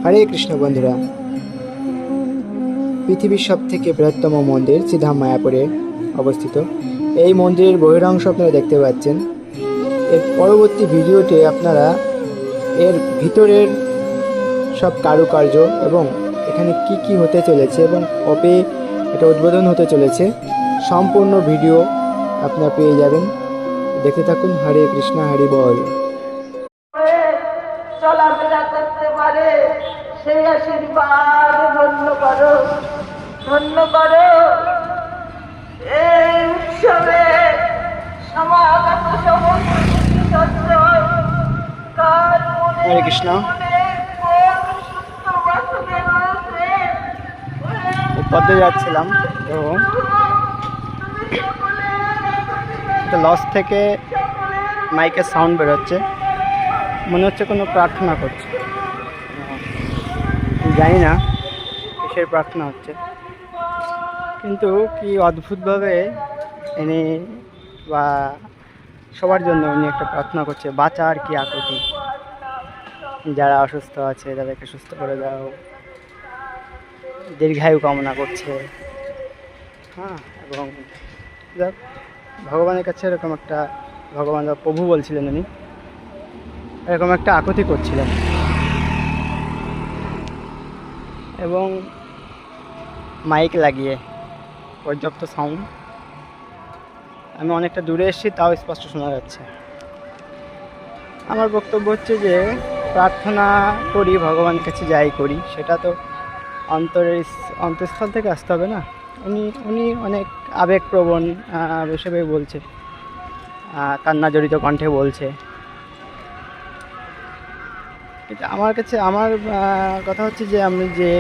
হরে কৃষ্ণ বন্ধুরা, পৃথিবীর সবথেকে বৃহত্তম মন্দির শ্রীধাম মায়াপুরে অবস্থিত। এই মন্দিরের বহিরাংশ আপনারা দেখতে পাচ্ছেন। এর পরবর্তী ভিডিওতে আপনারা এর ভিতরের সব কারুকার্য এবং এখানে কি কি হতে চলেছে এবং কবে এটা উদ্বোধন হতে চলেছে সম্পূর্ণ ভিডিও আপনারা পেয়ে যাবেন। দেখতে থাকুন। হরে কৃষ্ণ, হরি বল। চলাফেরা করতে পারে সেই আশীর্বাদ ধন্য করো, ধন্য করো। এই উৎসবে সমাগত সমস্ত সজ্জন তার মনে হরে কৃষ্ণ। সুস্থ বাসনে রয়েছে। পথে যাচ্ছিলাম তো লস থেকে মাইকের সাউন্ড বেরোচ্ছে, মনে হচ্ছে কোনো প্রার্থনা করছে। জানি না কিসের প্রার্থনা হচ্ছে, কিন্তু কি অদ্ভুতভাবে এনে বা সবার জন্য উনি একটা প্রার্থনা করছে, বাঁচার কি আকুতি, যারা অসুস্থ আছে তাদেরকে সুস্থ করে দাও, দীর্ঘায়ু কামনা করছে। হ্যাঁ, এবং ভগবানের কাছে এরকম একটা, ভগবান বা প্রভু বলছিলেন উনি এরকম একটা আকুতি করছিলেন। এবং মাইক লাগিয়ে পর্যাপ্ত সাউন্ড, আমি অনেকটা দূরে এসেছি তাও স্পষ্ট শোনা যাচ্ছে। আমার বক্তব্য হচ্ছে যে প্রার্থনা করি, ভগবানের কাছে যাই করি, সেটা তো অন্তঃস্থল থেকে আসতে হবে না। উনি অনেক আবেগপ্রবণ হিসেবে বলছে, কান্না জড়িত কণ্ঠে বলছে। কিন্তু আমার কাছে আমার কথা হচ্ছে যে আমি যে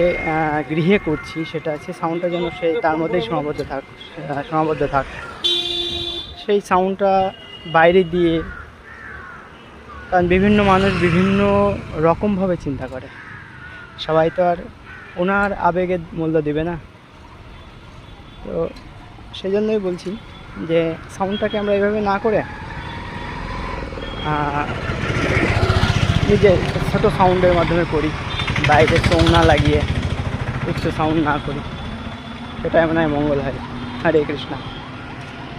গৃহে করছি সেটা আছে সাউন্ডটা যেন সেই তার মধ্যেই সীমাবদ্ধ থাক। সেই সাউন্ডটা বাইরে দিয়ে, কারণ বিভিন্ন মানুষ বিভিন্ন রকমভাবে চিন্তা করে, সবাই তো আর ওনার আবেগের মূল্য দেবে না। তো সেই জন্যই বলছি যে সাউন্ডটাকে আমরা এইভাবে না করে নিজে ছোটো সাউন্ডের মাধ্যমে করি, বাইরে সং না লাগিয়ে উচ্চ সাউন্ড না করি, সেটাই মনে হয় মঙ্গল হয়। হরে কৃষ্ণ।